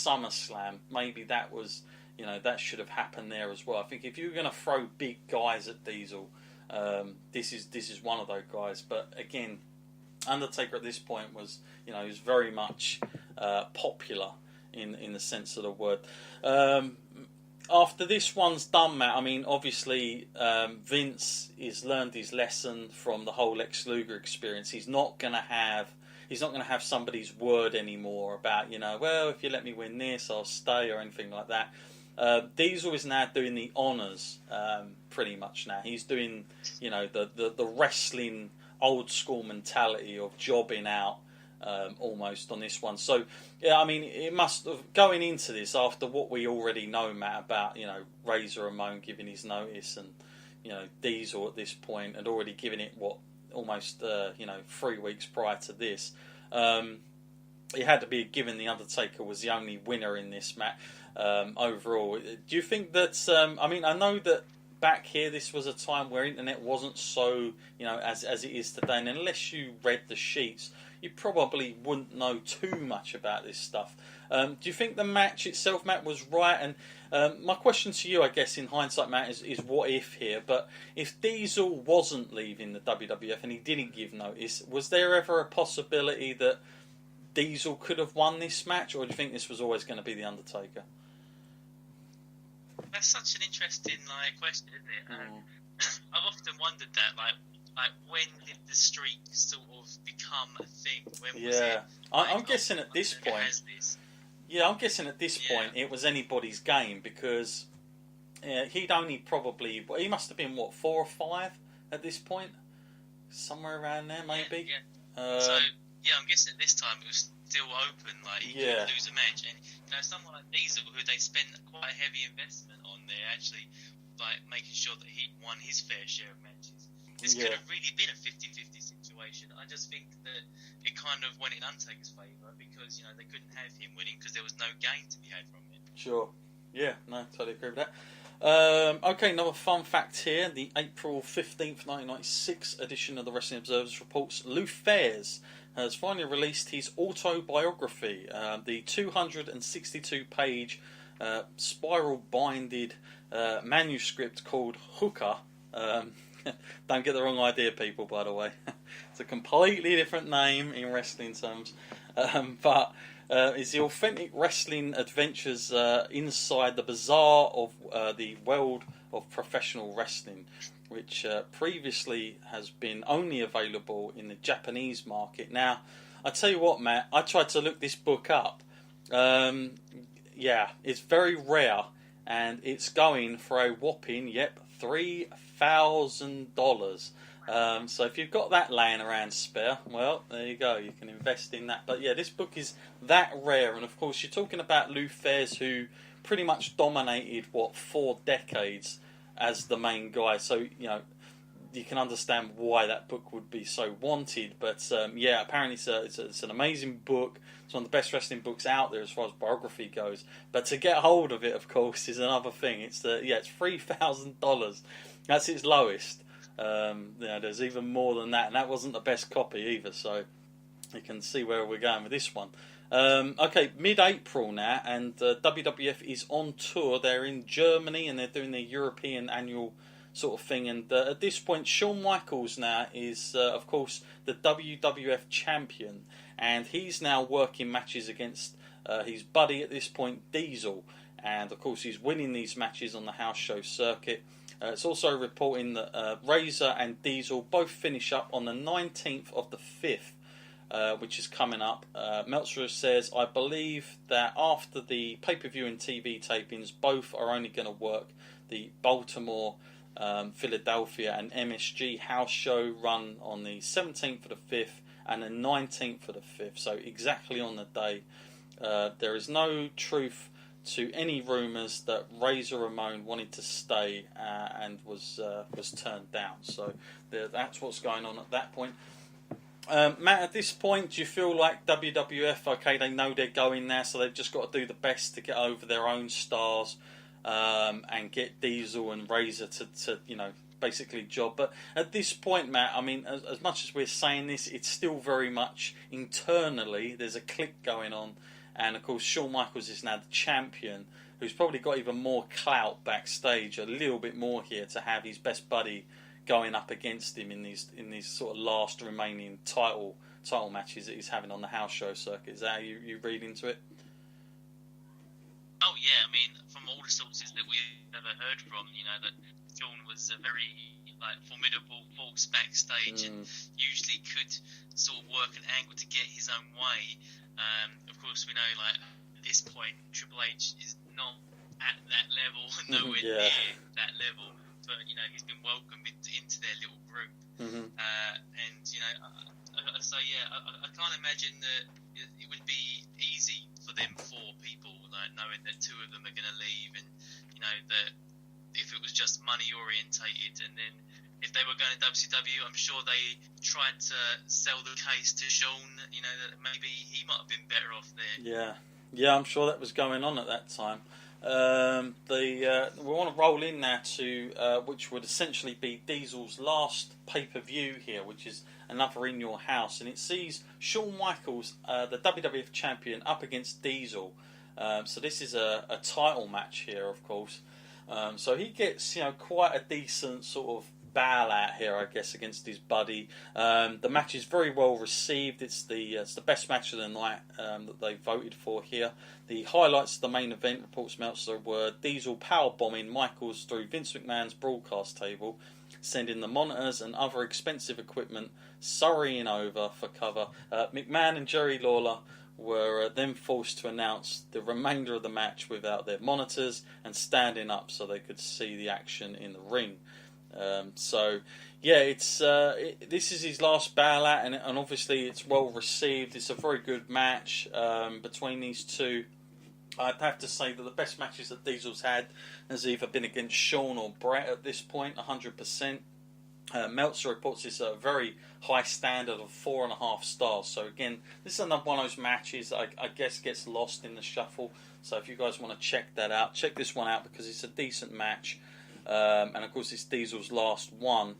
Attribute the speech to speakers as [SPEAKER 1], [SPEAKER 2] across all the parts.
[SPEAKER 1] SummerSlam, maybe that was, that should have happened there as well. I think if you're going to throw big guys at Diesel, this is one of those guys. But again, Undertaker at this point was, he was very much popular in the sense of the word. After this one's done, Matt, I mean, obviously Vince has learned his lesson from the whole Lex Luger experience. He's not going to have somebody's word anymore about, well, if you let me win this, I'll stay, or anything like that. Diesel is now doing the honours, pretty much now. He's doing, the wrestling old school mentality of jobbing out, almost on this one. So, yeah, I mean, it must have, going into this, after what we already know, Matt, about, Razor Ramon giving his notice, and, Diesel at this point had already given it, almost 3 weeks prior to this. It had to be given the Undertaker was the only winner in this, Matt. Overall, do you think that? I mean, I know that back here, this was a time where internet wasn't so, as it is today, and unless you read the sheets, you probably wouldn't know too much about this stuff. Do you think the match itself, Matt, was right? And my question to you, I guess, in hindsight, Matt, is what if here? But if Diesel wasn't leaving the WWF and he didn't give notice, was there ever a possibility that Diesel could have won this match, or do you think this was always going to be the Undertaker?
[SPEAKER 2] That's such an interesting question, isn't it? And I've often wondered that, like when did the streak sort of become a thing? When was it?
[SPEAKER 1] I'm guessing at this point. Yeah, I'm guessing at this point it was anybody's game, because he'd only probably, he must have been 4 or 5 at this point, somewhere around there maybe.
[SPEAKER 2] I'm guessing at this time it was still open, like he could lose a match, and someone like Diesel, who they spent quite a heavy investment on there, actually like making sure that he won his fair share of matches. This could have really been a 50-50 situation. I just think that it kind of went in Undertaker's favour, because they couldn't have him winning because there was no gain to be had from it. Sure.
[SPEAKER 1] Yeah, no, totally agree with that. Okay, another fun fact here. The April 15th, 1996 edition of the Wrestling Observer's reports Lou Thesz has finally released his autobiography, the 262-page spiral-binded manuscript called Hooker. Don't get the wrong idea, people, by the way. It's a completely different name in wrestling terms. But it's the authentic wrestling adventures inside the bazaar of the world of professional wrestling, which previously has been only available in the Japanese market. Now, I tell you what, Matt, I tried to look this book up. It's very rare, and it's going for a whopping, $3,000. So if you've got that laying around spare, well, there you go, you can invest in that. But yeah, this book is that rare, and of course you're talking about Lou Thesz, who pretty much dominated 4 decades as the main guy. So you can understand why that book would be so wanted. But apparently it's an amazing book. It's one of the best wrestling books out there as far as biography goes. But to get hold of it, of course, is another thing. It's $3,000. That's its lowest. There's even more than that, and that wasn't the best copy either. So you can see where we're going with this one. Okay, mid-April now, and WWF is on tour. They're in Germany, and they're doing their European annual sort of thing. And at this point, Shawn Michaels now is, of course, the WWF champion, and he's now working matches against his buddy at this point, Diesel. And of course, he's winning these matches on the house show circuit. It's also reporting that Razor and Diesel both finish up on the 19th of the 5th, which is coming up. Meltzer says, I believe that after the pay-per-view and TV tapings, both are only going to work the Baltimore, Philadelphia and MSG house show run on the 17th of the 5th and the 19th of the 5th. So exactly on the day. There is no truth to any rumours that Razor Ramon wanted to stay and was turned down. So that's what's going on at that point. Matt, at this point, do you feel like WWF, okay, they know they're going there, so they've just got to do the best to get over their own stars and get Diesel and Razor to basically job? But at this point, Matt, I mean, as much as we're saying this, it's still very much internally, there's a click going on. and of course Shawn Michaels is now the champion, who's probably got even more clout backstage, a little bit more here, to have his best buddy going up against him in these sort of last remaining title matches that he's having on the house show circuit. Is that how you read into it?
[SPEAKER 2] Oh yeah, I mean, from all the sources that we've ever heard from, that Shawn was a very formidable force backstage, and usually could sort of work an angle to get his own way. Of course, we know at this point Triple H is not at that level, nowhere near that level. But he's been welcomed into their little group, and so yeah, I can't imagine that it would be easy for them four people, knowing that two of them are going to leave, and that if it was just money orientated, and then if they were going to WCW, I'm sure they tried to sell the case to Shawn, that maybe he might have been better off there.
[SPEAKER 1] Yeah, I'm sure that was going on at that time. We want to roll in now to which would essentially be Diesel's last pay-per-view here, which is another In Your House, and it sees Shawn Michaels, the WWF champion, up against Diesel. So this is a title match here, of course. So he gets quite a decent sort of bow out here, I guess, against his buddy. The match is very well received. It's the best match of the night that they voted for here. The highlights of the main event, reports Meltzer, were Diesel powerbombing Michaels through Vince McMahon's broadcast table, sending the monitors and other expensive equipment scurrying over for cover. McMahon and Jerry Lawler were then forced to announce the remainder of the match without their monitors and standing up so they could see the action in the ring. This is his last bow out, and obviously it's well received. It's a very good match between these two. I'd have to say that the best matches that Diesel's had has either been against Shawn or Brett at this point, 100%. Meltzer reports this at a very high standard of 4.5 stars. So again, this is another one of those matches that I guess gets lost in the shuffle. So if you guys want to check that out, check this one out because it's a decent match. And of course it's Diesel's last one.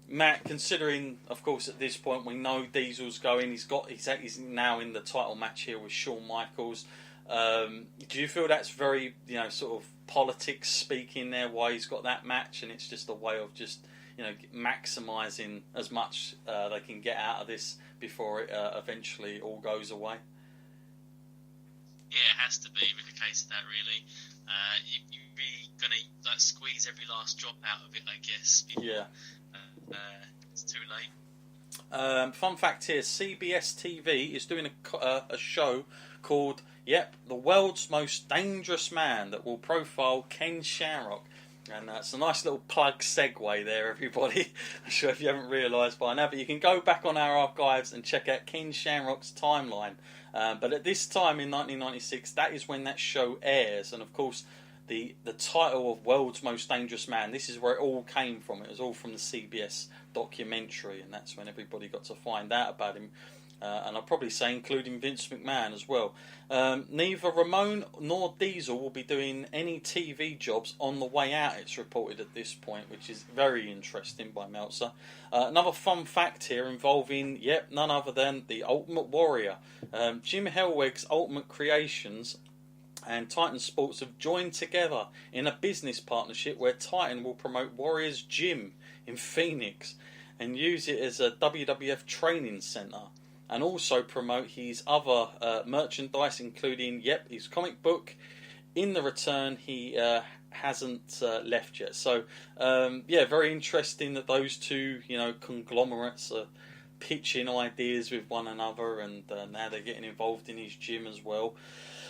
[SPEAKER 1] Matt, considering of course at this point we know Diesel's going, he's now in the title match here with Shawn Michaels. Do you feel that's very sort of politics speaking there, why he's got that match, and it's just a way of just maximising as much they can get out of this before it eventually all goes away?
[SPEAKER 2] Yeah, it has to be with the case of that, really. You're really going to squeeze every last drop out of it, I guess. Before, it's too late.
[SPEAKER 1] Fun fact here, CBS TV is doing a show called The World's Most Dangerous Man that will profile Ken Shamrock. And it's a nice little plug segue there, everybody. I'm sure if you haven't realised by now, but you can go back on our archives and check out Ken Shamrock's timeline. But at this time in 1996, that is when that show airs. And of course, the title of World's Most Dangerous Man, this is where it all came from. It was all from the CBS documentary, and that's when everybody got to find out about him. And I'll probably say including Vince McMahon as well. Neither Ramon nor Diesel will be doing any TV jobs on the way out, it's reported at this point, which is very interesting by Meltzer. Another fun fact here involving, none other than the Ultimate Warrior. Jim Hellwig's Ultimate Creations and Titan Sports have joined together in a business partnership where Titan will promote Warrior's Gym in Phoenix and use it as a WWF training centre, and also promote his other merchandise, including his comic book. In the return, he hasn't left yet. So very interesting that those two conglomerates are pitching ideas with one another, and now they're getting involved in his gym as well.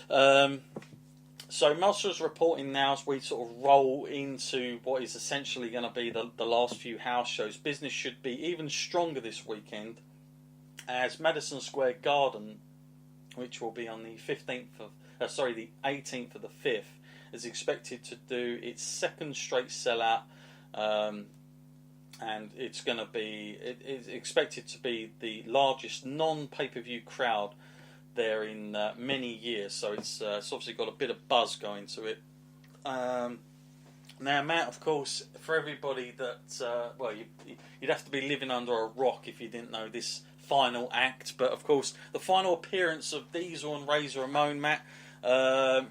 [SPEAKER 1] So Meltzer's reporting now as we sort of roll into what is essentially going to be the last few house shows. Business should be even stronger this weekend, as Madison Square Garden, which will be on the 18th of the 5th, is expected to do its second straight sellout, and it's expected to be the largest non-pay-per-view crowd there in many years. So it's obviously got a bit of buzz going to it. Now, Matt, of course, for everybody that you'd have to be living under a rock if you didn't know this final act. But of course, the final appearance of Diesel and Razor Ramon, Matt,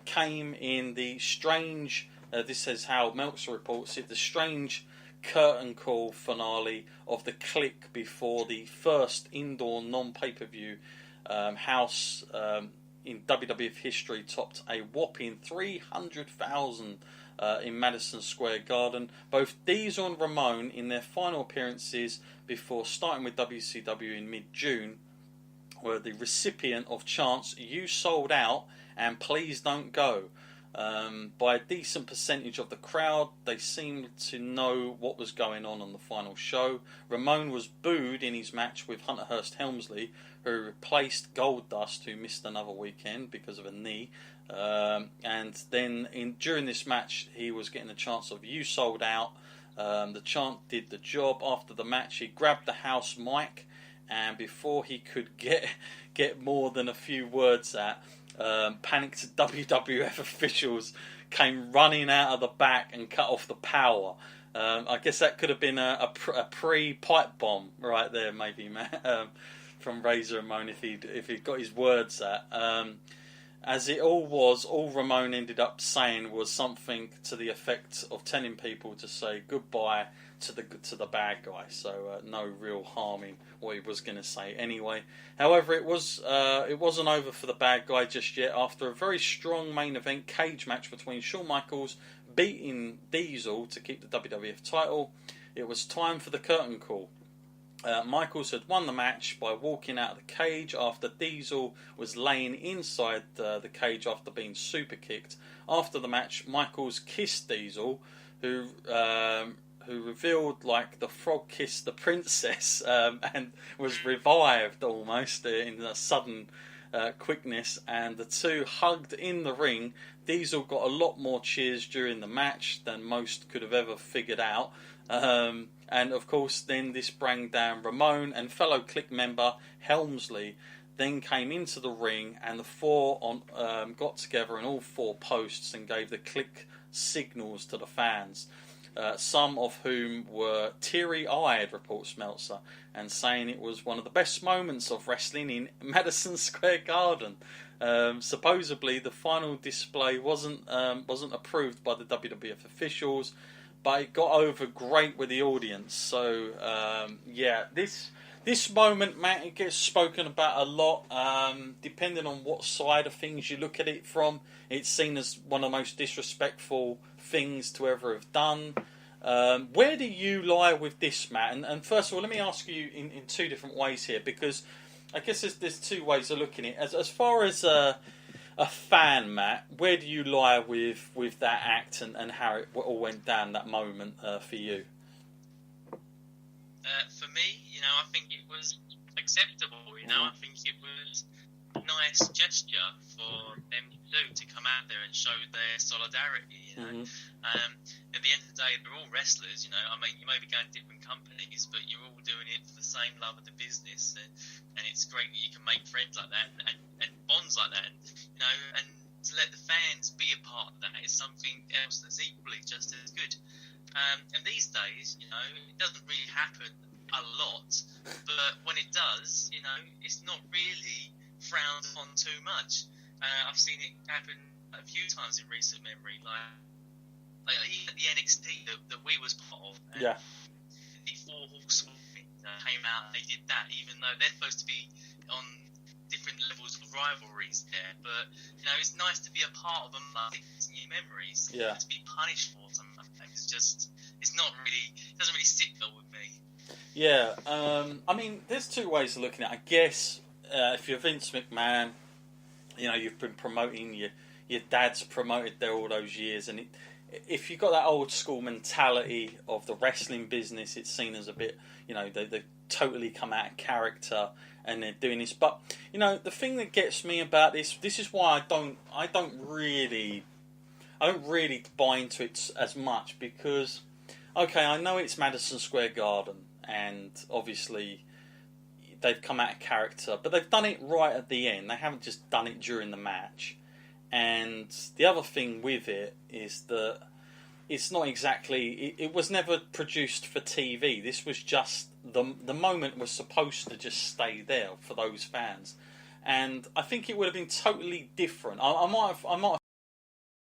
[SPEAKER 1] came in the strange. This is how Meltzer reports it. The strange curtain call finale of the Click before the first indoor non-pay-per-view house in WWF history topped a whopping 300,000 in Madison Square Garden. Both Diesel and Ramon, in their final appearances before starting with WCW in mid-June, were the recipient of chants "You sold out" and "Please don't go." By a decent percentage of the crowd, they seemed to know what was going on the final show. Ramon was booed in his match with Hunter Hearst Helmsley, who replaced Goldust, who missed another weekend because of a knee. And then during this match, he was getting the chance of "You sold out." The chant did the job. After the match, he grabbed the house mic, and before he could get more than a few words out, panicked WWF officials came running out of the back and cut off the power. I guess that could have been a pre-pipe bomb right there, maybe, Matt, from Razor Ramon if he'd got his words out. As it all was, all Ramon ended up saying was something to the effect of telling people to say goodbye to the bad guy. So no real harm in what he was going to say anyway. However, it wasn't over for the bad guy just yet. After a very strong main event cage match between Shawn Michaels beating Diesel to keep the WWF title, it was time for the curtain call. Michaels had won the match by walking out of the cage after Diesel was laying inside the cage after being super kicked. After the match, Michaels kissed Diesel, who revealed like the frog kissed the princess, and was revived almost in a sudden quickness, and the two hugged in the ring. Diesel got a lot more cheers during the match than most could have ever figured out. And of course, then this brought down Ramon, and fellow Click member Helmsley then came into the ring, and the four got together in all four posts and gave the Click signals to the fans, some of whom were teary-eyed, reports Meltzer, and saying it was one of the best moments of wrestling in Madison Square Garden. Supposedly, the final display wasn't approved by the WWF officials, but it got over great with the audience. So, this moment, Matt, it gets spoken about a lot. Depending on what side of things you look at it from, it's seen as one of the most disrespectful things to ever have done. Where do you lie with this, Matt? And first of all, let me ask you in two different ways here, because I guess there's two ways of looking at it. As far as a fan, Matt, where do you lie with that act and how it all went down, that moment for you?
[SPEAKER 2] For me, I think it was acceptable. I think it was a nice gesture for them to come out there and show their solidarity. At the end of the day, they're all wrestlers. I mean, you may be going to different companies, but you're all doing it for the same love of the business, and it's great that you can make friends like that and bonds like that, and to let the fans be a part of that is something else that's equally just as good. And these days, it doesn't really happen a lot, but when it does, it's not really frowned upon too much. I've seen it happen a few times in recent memory, like even at the NXT that we was part of. The Four Horsemen came out and they did that, even though they're supposed to be on different levels of rivalries there. But it's nice to be a part of them, like new memories.
[SPEAKER 1] Yeah.
[SPEAKER 2] To be punished for something like that is just, it doesn't really sit well with me.
[SPEAKER 1] Yeah, I mean, there's two ways of looking at it. I guess if you're Vince McMahon, you've been promoting, your dad's promoted there all those years, and if you've got that old school mentality of the wrestling business, it's seen as a bit, they totally come out of character and they're doing this. But the thing that gets me about this is why I don't really buy into it as much, because okay, I know it's Madison Square Garden, and obviously they've come out of character, but they've done it right at the end. They haven't just done it during the match. And the other thing with it is that it's not exactly. It was never produced for TV. This was just the moment was supposed to just stay there for those fans, and I think it would have been totally different. I might have